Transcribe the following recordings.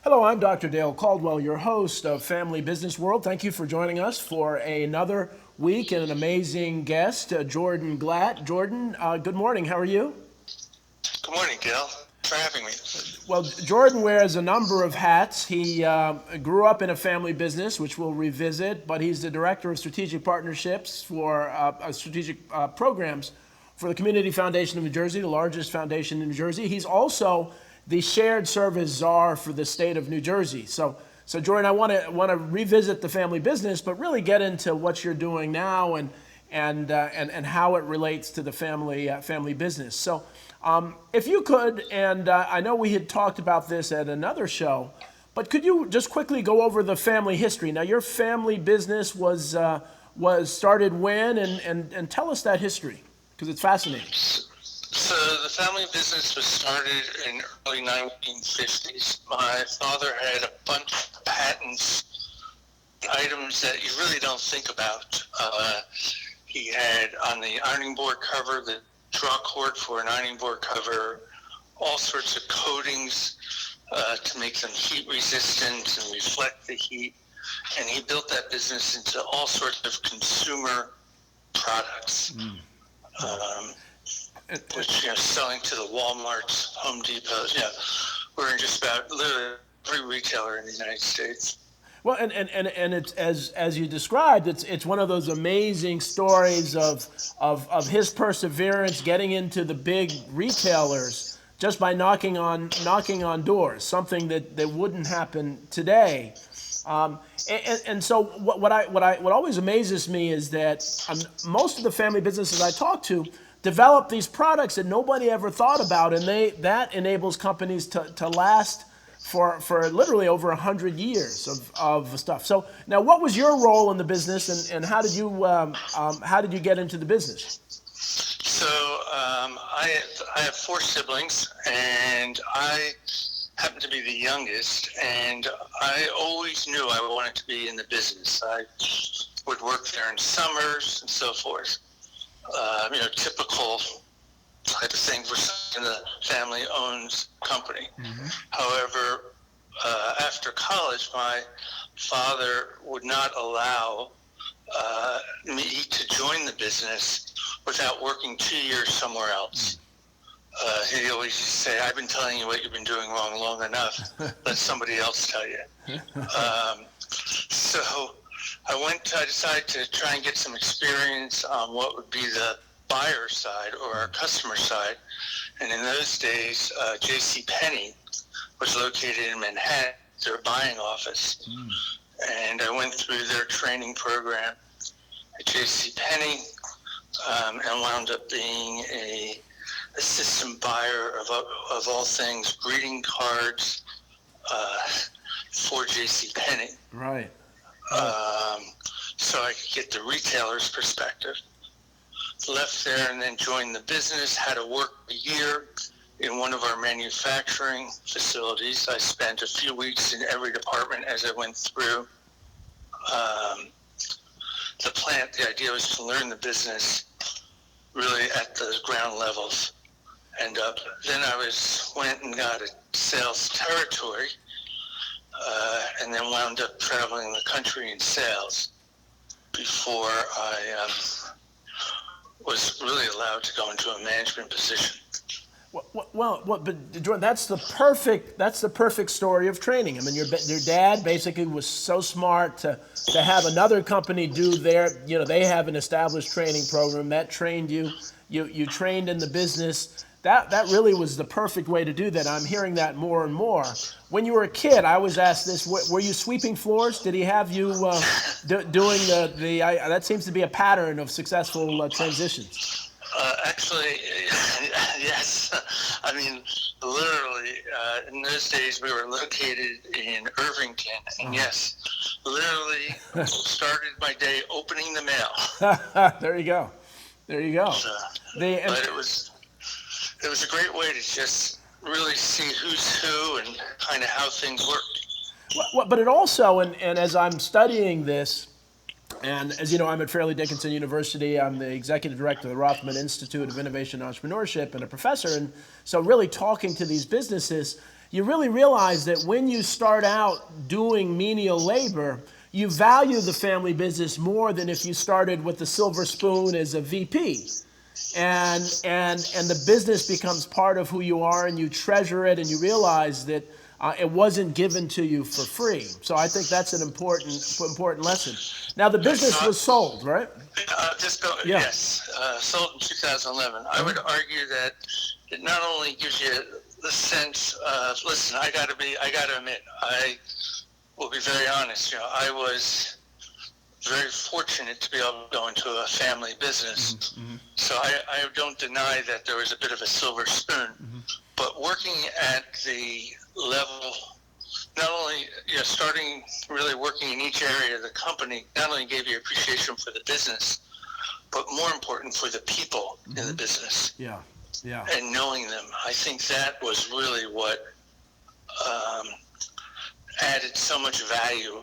Hello, I'm Dr. Dale Caldwell, your host of Family Business World. Thank you for joining us for another week and an amazing guest, Jordan Glatt. Jordan, good morning. How are you? Good morning, Dale. Thanks for having me. Well, Jordan wears a number of hats. He grew up in a family business, which we'll revisit, but he's the director of strategic partnerships for strategic programs for the Community Foundation of New Jersey, the largest foundation in New Jersey. He's also the shared service czar for the state of New Jersey. So Jordan, I want to revisit the family business, but really get into what you're doing now and how it relates to the family business. So, if you could, and I know we had talked about this at another show, but could you just quickly go over the family history? Now, your family business was started when, and tell us that history because it's fascinating. So the family business was started in the early 1950s. My father had a bunch of patents, items that you really don't think about. He had on the ironing board cover the draw cord for an ironing board cover, all sorts of coatings to make them heat resistant and reflect the heat. And he built that business into all sorts of consumer products. Which, selling to the Walmarts, Home Depots, we're in just about literally every retailer in the United States. Well, and it's as you described, it's one of those amazing stories of his perseverance getting into the big retailers just by knocking on doors, something that wouldn't happen today. And so what always amazes me is that most of the family businesses I talk to develop these products that nobody ever thought about, and that enables companies to last for literally over 100 years of stuff. So now, what was your role in the business, and how did you get into the business? So I have four siblings, and I happen to be the youngest, and I always knew I wanted to be in the business. I would work there in summers and so forth. Typical type of thing for something the family owns company. Mm-hmm. However, after college, my father would not allow me to join the business without working 2 years somewhere else. He always used to say, "I've been telling you what you've been doing wrong long enough. Let somebody else tell you." So I decided to try and get some experience on what would be the buyer side or our customer side. And in those days, JCPenney was located in Manhattan, their buying office. And I went through their training program at JCPenney and wound up being a assistant buyer of all things greeting cards for JCPenney. Right. So I could get the retailer's perspective. Left there and then joined the business, had to work a year in one of our manufacturing facilities. I spent a few weeks in every department as I went through the plant. The idea was to learn the business really at the ground levels. And then I went and got a sales territory and then wound up traveling the country in sales before I was really allowed to go into a management position. But Jordan, that's the perfect story of training. I mean, your dad basically was so smart to have another company do they have an established training program that trained you. You trained in the business. That really was the perfect way to do that. I'm hearing that more and more. When you were a kid, I was asked this: were you sweeping floors? Did he have you doing that seems to be a pattern of successful transitions. Actually, yes. I mean, literally, in those days we were located in Irvington, and yes, literally started my day opening the mail. There you go. But it was a great way to just really see who's who and kind of how things worked. But it also, and as I'm studying this, and as you know, I'm at Fairleigh Dickinson University. I'm the executive director of the Rothman Institute of Innovation and Entrepreneurship and a professor. And so really talking to these businesses, you really realize that when you start out doing menial labor, you value the family business more than if you started with the silver spoon as a VP. And the business becomes part of who you are, and you treasure it, and you realize that it wasn't given to you for free. So I think that's an important lesson. Now the business was sold, right? Yeah. Yes, sold in 2011. I would argue that it not only gives you the sense of, listen, I got to admit, I will be very honest. I was very fortunate to be able to go into a family business. Mm-hmm. So I don't deny that there was a bit of a silver spoon. Mm-hmm. But working at the level, not only starting really working in each area of the company, not only gave you appreciation for the business, but more important for the people in the business. Yeah. And knowing them. I think that was really what added so much value.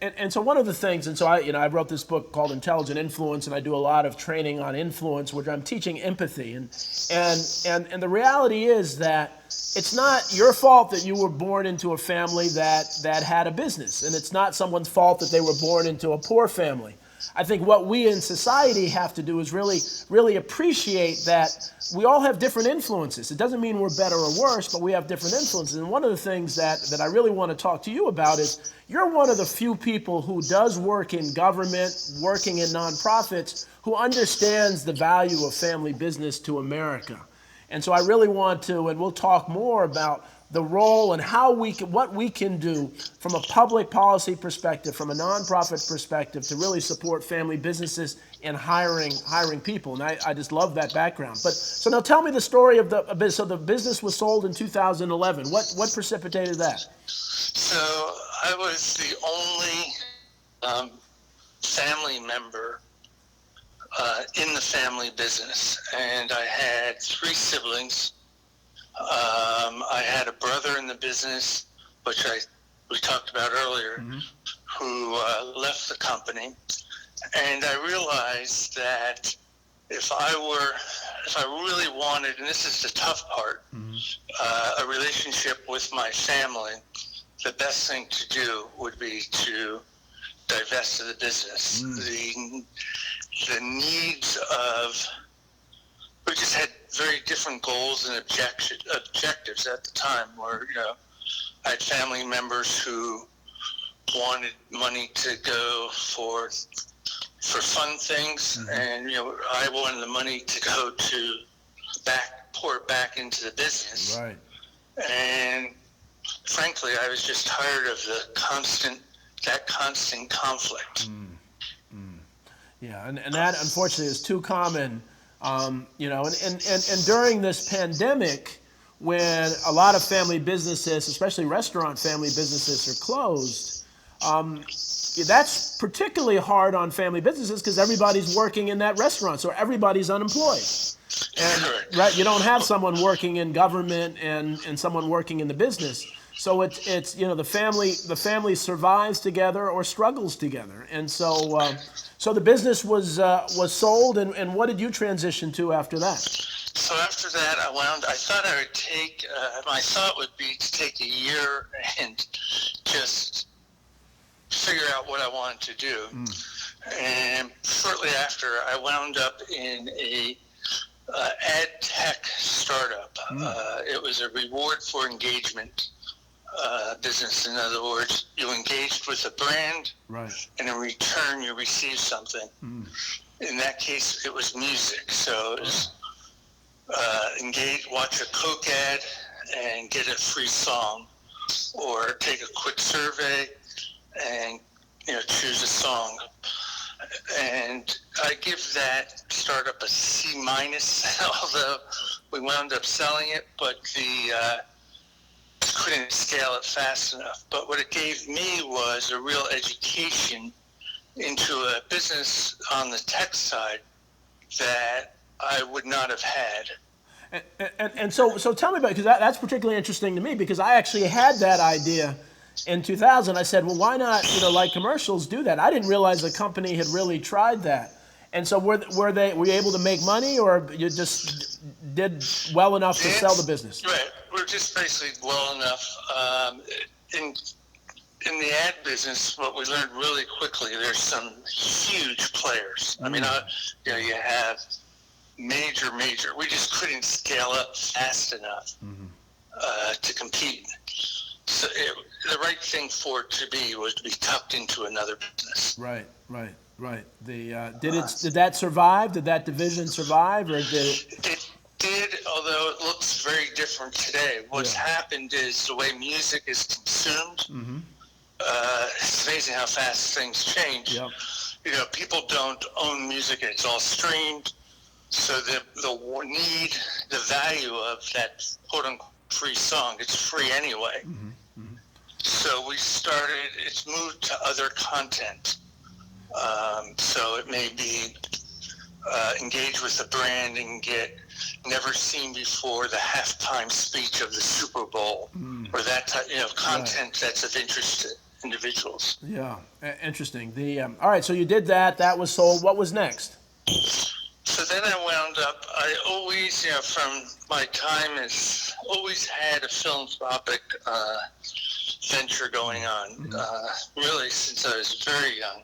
And so one of the things, and so I wrote this book called Intelligent Influence, and I do a lot of training on influence, which I'm teaching empathy, and the reality is that it's not your fault that you were born into a family that had a business, and it's not someone's fault that they were born into a poor family. I think what we in society have to do is really appreciate that we all have different influences. It doesn't mean we're better or worse, but we have different influences. And one of the things that I really want to talk to you about is you're one of the few people who does work in government, working in nonprofits, who understands the value of family business to America. And so I really want to, and we'll talk more about the role and what we can do from a public policy perspective, from a nonprofit perspective, to really support family businesses and hiring people. And I just love that background. But so now tell me the story of so the business was sold in 2011. What precipitated that? So I was the only family member in the family business, and I had 3 siblings. I had a brother in the business, which we talked about earlier, who left the company, and I realized that if I really wanted, and this is the tough part, a relationship with my family, the best thing to do would be to divest of the business. The needs of, we just had very different goals and objectives at the time, where I had family members who wanted money to go for fun things, and I wanted the money to go to pour it back into the business. Right. And frankly, I was just tired of that constant conflict. Yeah, and that unfortunately is too common. And during this pandemic, when a lot of family businesses, especially restaurant family businesses, are closed, that's particularly hard on family businesses because everybody's working in that restaurant, so everybody's unemployed. And right, you don't have someone working in government and someone working in the business. So it's the family survives together or struggles together, and so the business was sold, and what did you transition to after that? So after that, I thought I would take. My thought would be to take a year and just figure out what I wanted to do. And shortly after, I wound up in a AdTech startup. It was a reward for engagement business. In other words, you engaged with a brand, right, and in return you received something. In that case, it was music. So it was watch a Coke ad and get a free song, or take a quick survey and choose a song. And I give that startup a C-, although we wound up selling it, but couldn't scale it fast enough. But what it gave me was a real education into a business on the tech side that I would not have had. And so tell me about it, because that's particularly interesting to me, because I actually had that idea in 2000. I said, well, why not, like commercials, do that? I didn't realize the company had really tried that. And so were you able to make money, or you just did well enough to sell the business? Right. were just basically well enough. In the ad business, what we learned really quickly, there's some huge players. I mean, you have major. We just couldn't scale up fast enough to compete. So the right thing for it to be was to be tucked into another business. Right. Did that survive? Did that division survive, or did it did, although it looks very different today. What's happened is the way music is consumed. It's amazing how fast things change. Yep. You know, people don't own music; it's all streamed. So the value of that quote unquote free song, it's free anyway. So it's moved to other content. So it may be engage with the brand and get never seen before the halftime speech of the Super Bowl, or that type, content that's of interest to individuals. Yeah, interesting. All right, so you did that. That was sold. What was next? So then I wound up. I always, from my time, always had a philanthropic venture going on. Really, since I was very young.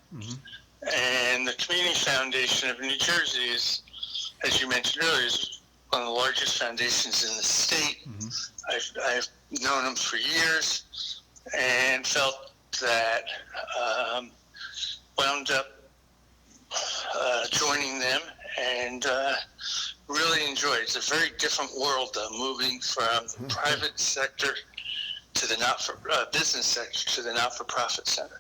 And the Community Foundation of New Jersey is, as you mentioned earlier, is one of the largest foundations in the state. I've known them for years and felt that wound up joining them and really enjoyed it. It's a very different world, though, moving from the private sector to the business sector to the not-for-profit sector.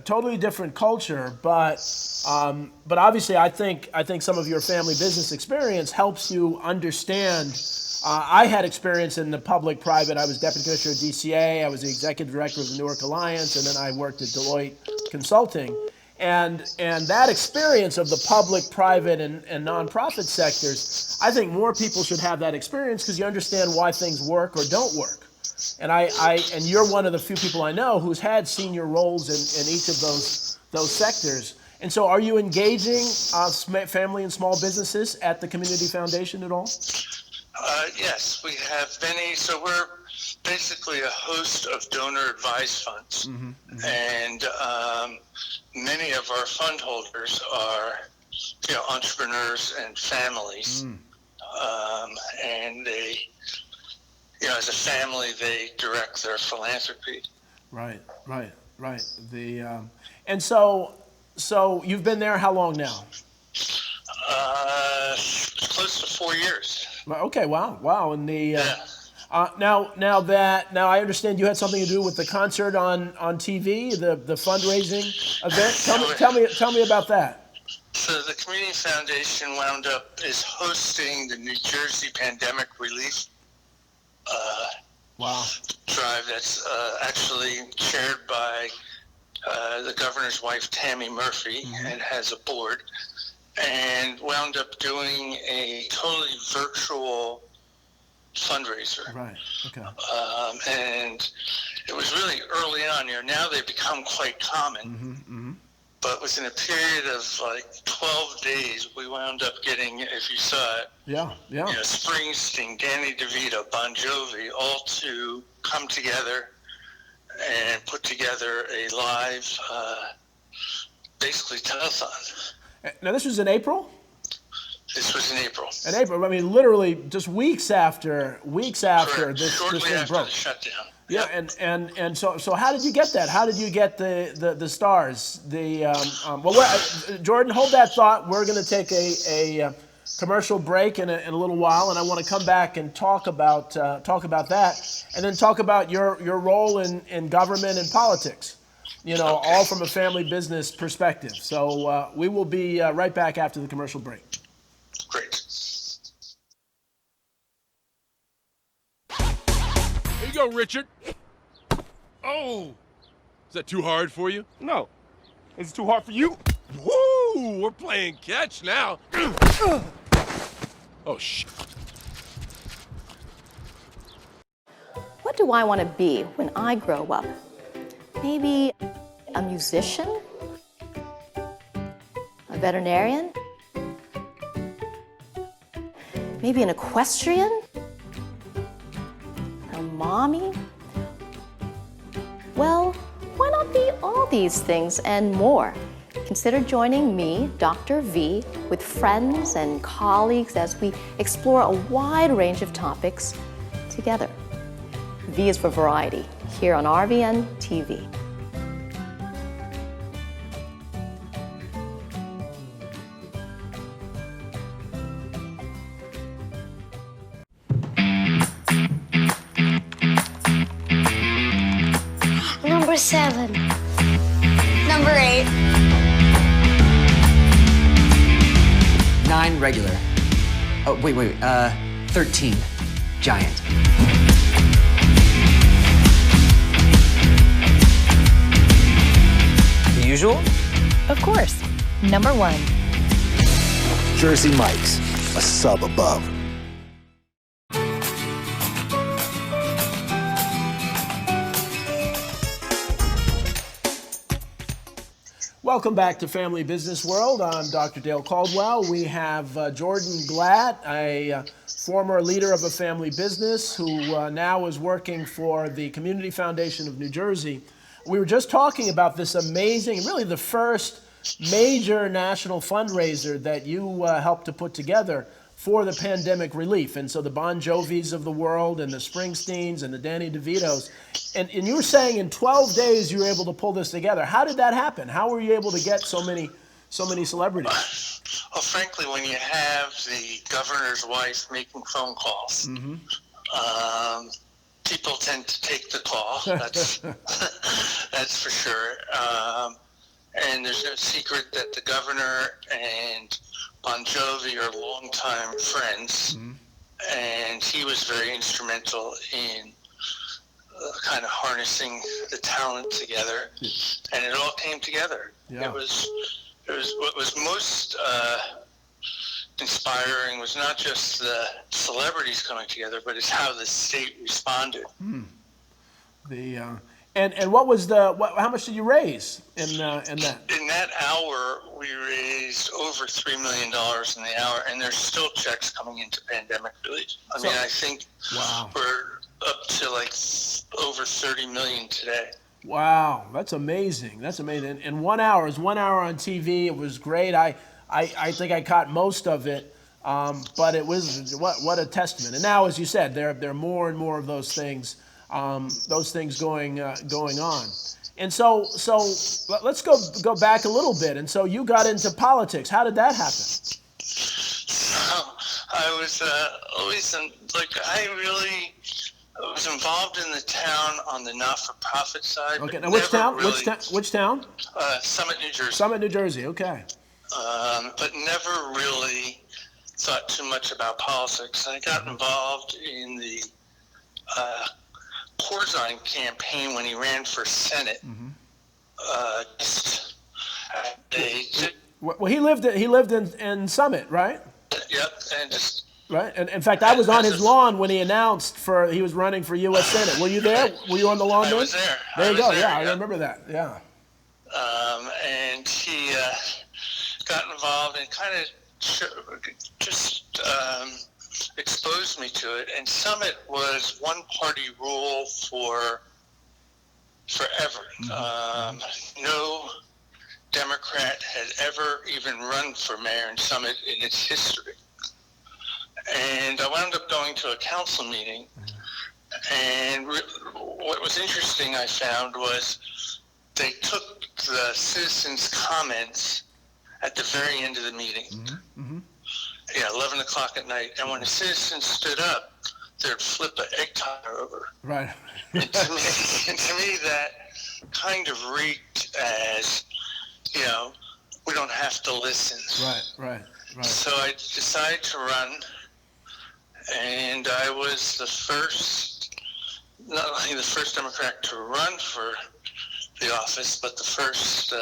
Totally different culture, but obviously, I think some of your family business experience helps you understand. I had experience in the public-private. I was deputy commissioner at DCA. I was the executive director of the Newark Alliance, and then I worked at Deloitte Consulting. And that experience of the public, private, and nonprofit sectors, I think more people should have that experience because you understand why things work or don't work. And you're one of the few people I know who's had senior roles in each of those sectors. And so, are you engaging family and small businesses at the Community Foundation at all? Yes, we have many. So we're basically a host of donor-advised funds, and many of our fund holders are, entrepreneurs and families, and they, as a family, they direct their philanthropy. Right. And so you've been there how long now? Close to 4 years. Okay, wow. And now I understand you had something to do with the concert on TV, the fundraising event. Tell me about that. So the Community Foundation is hosting the New Jersey Pandemic Relief drive that's actually chaired by the governor's wife, Tammy Murphy, and has a board, and wound up doing a totally virtual fundraiser. Right. Okay. And it was really early on. Now they've become quite common. But within a period of like 12 days, we wound up getting, if you saw it, Springsteen, Danny DeVito, Bon Jovi, all to come together and put together a live, basically telethon. Now this was in April? This was in April. In April, I mean, literally just weeks after this Shortly thing after broke. the shutdown. Yeah, and so how did you get that? How did you get the stars? Jordan, hold that thought. We're going to take a commercial break in a little while, and I want to come back and talk about that, and then talk about your role in government and politics. All from a family business perspective. So we will be right back after the commercial break. Great. Here you go, Richard. Oh, is that too hard for you? No. Is it too hard for you? Woo! We're playing catch now. Oh, shit. What do I want to be when I grow up? Maybe a musician? A veterinarian? Maybe an equestrian? mommy? Well, why not be all these things and more? Consider joining me, Dr. V, with friends and colleagues as we explore a wide range of topics together. V is for variety, here on RVN TV. Number 7. Number 8. 9 regular. Oh, wait, 13 giant. The usual? Of course. Number 1. Jersey Mike's, a sub above. Welcome back to Family Business World. I'm Dr. Dale Caldwell. We have Jordan Glatt, a former leader of a family business who now is working for the Community Foundation of New Jersey. We were just talking about this amazing, really the first major national fundraiser that you helped to put together for the pandemic relief. And so the Bon Jovis of the world and the Springsteens and the Danny DeVitos. And you were saying in 12 days you were able to pull this together. How did that happen? How were you able to get so many celebrities? Well, frankly, when you have the governor's wife making phone calls, people tend to take the call. That's that's for sure. And there's no secret that the governor and Bon Jovi are longtime friends, and he was very instrumental in kind of harnessing the talent together, and it all came together. Yeah. It was what was most inspiring was not just the celebrities coming together, but it's how the state responded. And what was how much did you raise in that? In that hour, we raised over $3 million in the hour, and there's still checks coming into pandemic relief. I think we're up to like over 30 million today. Wow, that's amazing. That's amazing. And 1 hour is 1 hour on TV. It was great. I think I caught most of it, but it was what a testament. And now, as you said, there are more and more of those things going on. And so let's go back a little bit. And so you got into politics. How did that happen? I was always I really was involved in the town on the not-for-profit side. Okay, now which town? Which town? Summit, New Jersey. Summit, New Jersey. Okay. But never really thought too much about politics. I got involved in the Corzine campaign when he ran for Senate. Well, he lived in Summit, right? Yep, and just. Right, and in fact, I was on his lawn when he announced he was running for U.S. Senate. Were you there? Were you on the lawn? I was there. There you go. Yeah, I remember that. Yeah. And he got involved and kind of just exposed me to it. And Summit was one-party rule forever. No Democrat had ever even run for mayor in Summit in its history. And I wound up going to a council meeting, and what was interesting I found was they took the citizens' comments at the very end of the meeting. 11 o'clock at night, and when the citizens stood up, they'd flip an egg timer over. Right. And to me, that kind of reeked as, we don't have to listen. Right. So I decided to run. And I was not only the first Democrat to run for the office, but the first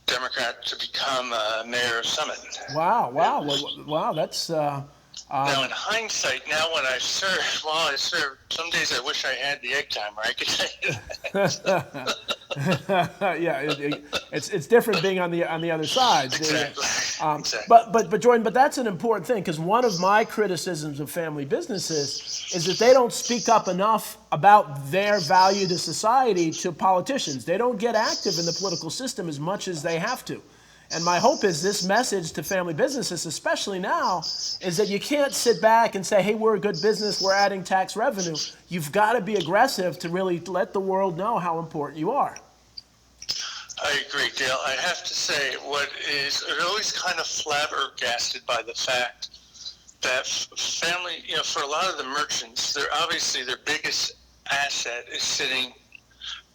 Democrat to become mayor of Summit. Wow. That's Now, in hindsight, now when I serve, some days I wish I had the egg timer. I could tell you that. Yeah, it's different being on the other side. Exactly. But Jordan, but that's an important thing, because one of my criticisms of family businesses is that they don't speak up enough about their value to society to politicians. They don't get active in the political system as much as they have to. And my hope is this message to family businesses, especially now, is that you can't sit back and say, hey, we're a good business, we're adding tax revenue. You've got to be aggressive to really let the world know how important you are. I agree, Dale. I have to say, it always kind of flabbergasted by the fact that family, for a lot of the merchants, their biggest asset is sitting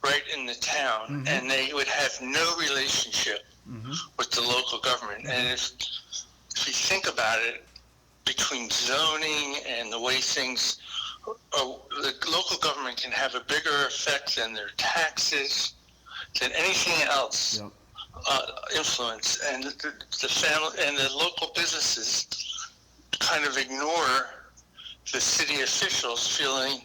right in the town, and they would have no relationship with the local government. And if you think about it, between zoning and the way things, the local government can have a bigger effect than their taxes, than anything else. Influence. And the family and the local businesses kind of ignore the city officials, feeling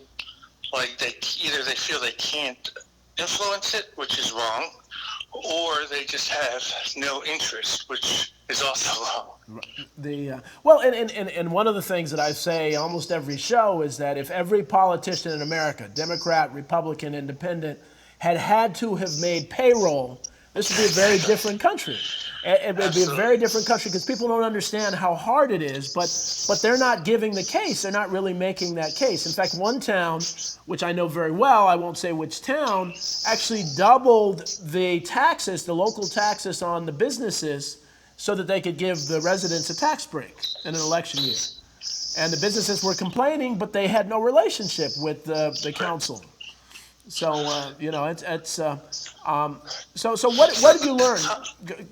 like they feel they can't influence it, which is wrong, or they just have no interest, which is also wrong. And one of the things that I say almost every show is that if every politician in America, Democrat, Republican, Independent, had to have made payroll, this would be a very different country. It would be a very different country, because people don't understand how hard it is, but they're not giving the case. They're not really making that case. In fact, one town, which I know very well, I won't say which town, actually doubled the local taxes on the businesses so that they could give the residents a tax break in an election year. And the businesses were complaining, but they had no relationship with the council. So so what did you learn?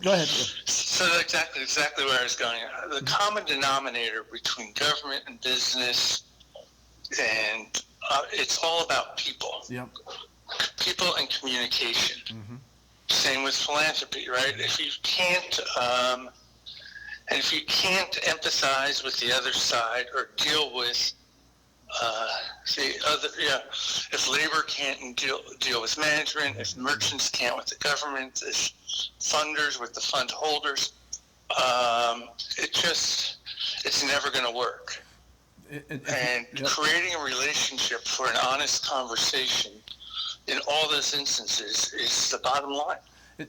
Go ahead. So exactly where I was going. The common denominator between government and business, and it's all about people. Yep. People and communication. Same with philanthropy, right? If you can't empathize with the other side or deal with if labor can't deal with management, if merchants can't with the government, if funders with the fund holders, it's never going to work. Creating a relationship for an honest conversation in all those instances is the bottom line.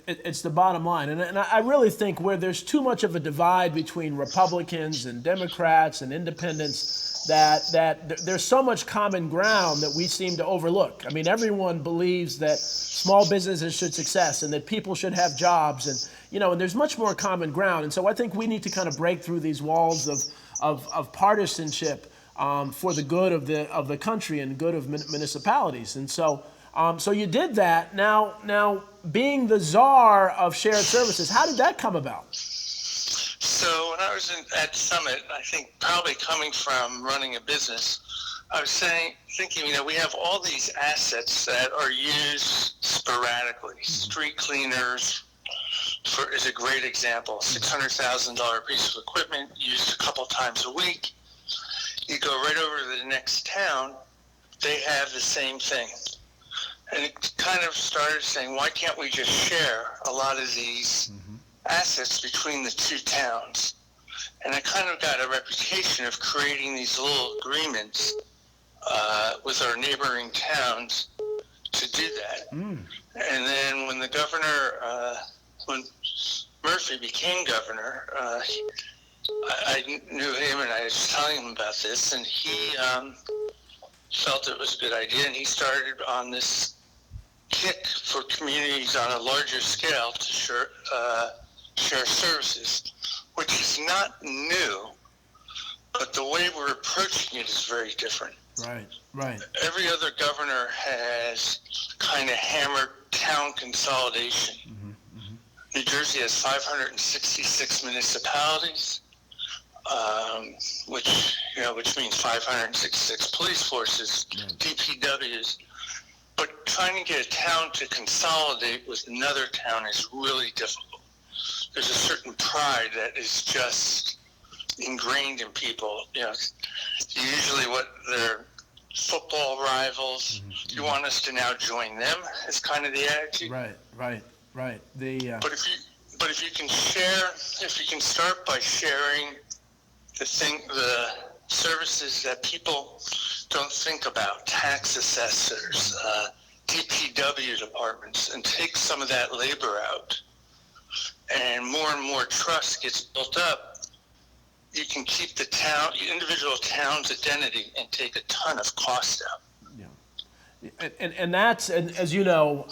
It's the bottom line. And I really think where there's too much of a divide between Republicans and Democrats and independents, that there's so much common ground that we seem to overlook. I mean, everyone believes that small businesses should success and that people should have jobs, and there's much more common ground. And so I think we need to kind of break through these walls of partisanship for the good of the country and the good of municipalities. And so you did that. Now being the czar of shared services, how did that come about? So when I was at Summit, I think probably coming from running a business, I was thinking, we have all these assets that are used sporadically. Street cleaners is a great example. $600,000 piece of equipment used a couple times a week. You go right over to the next town, they have the same thing. And it kind of started saying, why can't we just share a lot of these assets between the two towns? And I kind of got a reputation of creating these little agreements with our neighboring towns to do that. And then when the governor, when Murphy became governor, I knew him and I was telling him about this, and he felt it was a good idea, and he started on this kick for communities on a larger scale to share services, which is not new, but the way we're approaching it is very different. Right. Every other governor has kind of hammered town consolidation. New Jersey has 566 municipalities, which means 566 police forces, DPWs. But trying to get a town to consolidate with another town is really difficult. There's a certain pride that is just ingrained in people. Usually what their football rivals. You want us to now join them? Is kind of the attitude. Right. But if you can share, if you can start by sharing the services that people don't think about, tax assessors, DPW departments, and take some of that labor out, and more trust gets built up, you can keep the individual town's identity and take a ton of cost out. And that's, and as you know,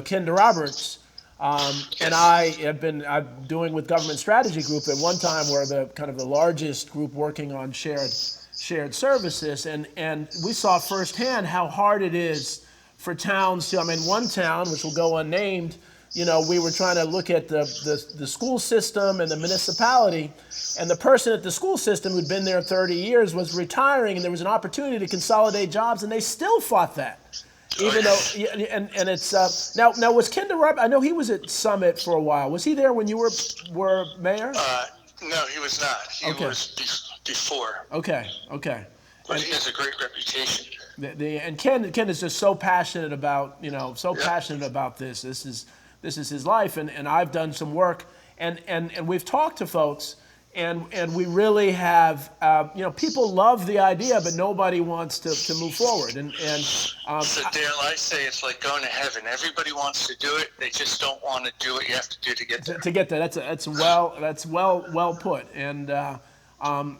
Ken Roberts and I'm doing with Government Strategy Group at one time. We're the kind of the largest group working on shared services, and we saw firsthand how hard it is for towns to. I mean, one town, which will go unnamed, we were trying to look at the school system and the municipality, and the person at the school system who'd been there 30 years was retiring, and there was an opportunity to consolidate jobs, and they still fought that. Even though, and it's, now was Ken DeRubb, I know he was at Summit for a while. Was he there when you were mayor? No, he was not. He was before. Okay. But he has a great reputation. And Ken is just so passionate about, passionate about this. This is his life, and I've done some work, and we've talked to folks, and we really have, people love the idea, but nobody wants to move forward. So Dale, I say it's like going to heaven. Everybody wants to do it, they just don't want to do what you have to do to get there. To get there, that's well put. And I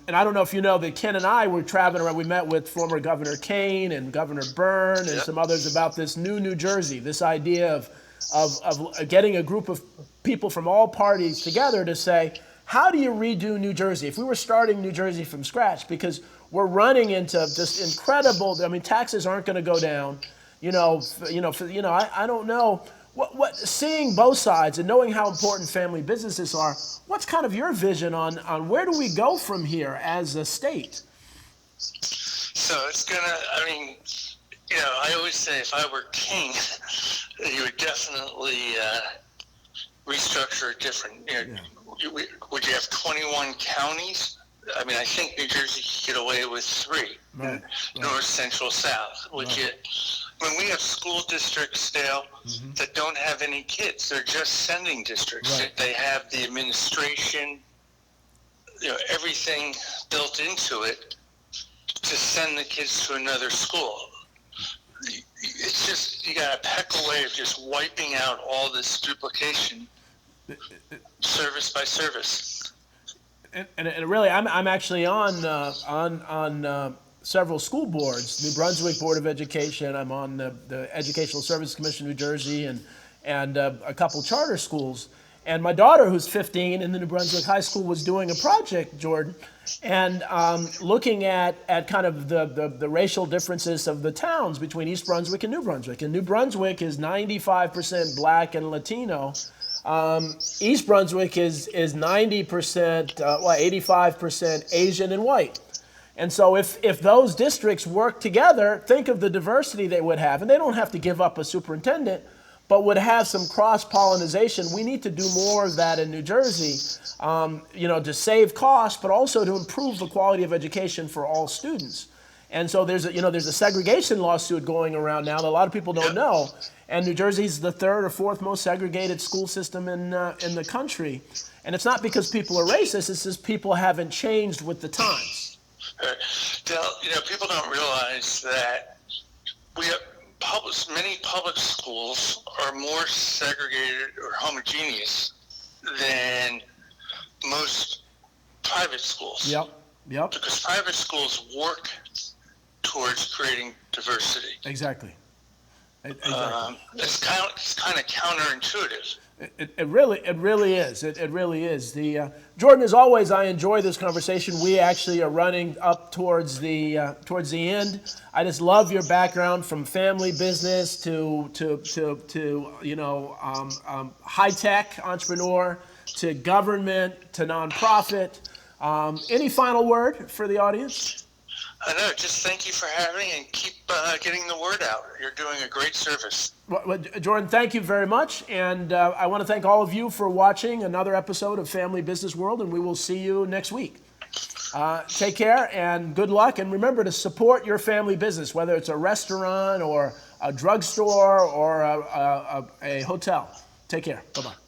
don't know if you know that Ken and I were traveling around. We met with former Governor Kane and Governor Byrne and some others about this New Jersey, this idea of getting a group of people from all parties together to say, how do you redo New Jersey? If we were starting New Jersey from scratch, because we're running into just incredible. I mean, taxes aren't going to go down. I don't know what. Seeing both sides and knowing how important family businesses are, what's kind of your vision on where do we go from here as a state? So it's gonna. I mean, I always say if I were king, you would definitely restructure it different. Would you have 21 counties? I mean, I think New Jersey could get away with 3. Right. North, Central, South. When we have school districts, Dale, that don't have any kids, they're just sending districts. Right. They have the administration, everything built into it to send the kids to another school. It's just, you got to peck away of just wiping out all this duplication, service by service. And really, I'm actually on several school boards. New Brunswick Board of Education. I'm on the Educational Services Commission of New Jersey, and a couple charter schools. And my daughter, who's 15 in the New Brunswick High School, was doing a project, Jordan, and looking at kind of the racial differences of the towns between East Brunswick and New Brunswick. And New Brunswick is 95% Black and Latino. East Brunswick is 90%, 85% Asian and white. And so if those districts work together, think of the diversity they would have. And they don't have to give up a superintendent, but would have some cross-pollination. We need to do more of that in New Jersey, to save costs, but also to improve the quality of education for all students. And so there's a segregation lawsuit going around now that a lot of people don't know. And New Jersey's the 3rd or 4th most segregated school system in the country. And it's not because people are racist, it's just people haven't changed with the times. People don't realize that we have many public schools are more segregated or homogeneous than most private schools. Yep. Because private schools work towards creating diversity. Exactly. It's kind of counterintuitive. It really is. It really is. Jordan, as always, I enjoy this conversation. We actually are running up towards the end. I just love your background, from family business to high tech entrepreneur, to government, to nonprofit. Any final word for the audience? No, just thank you for having me and keep getting the word out. You're doing a great service. Well, Jordan, thank you very much. And I want to thank all of you for watching another episode of Family Business World, and we will see you next week. Take care and good luck. And remember to support your family business, whether it's a restaurant or a drugstore or a hotel. Take care. Bye-bye.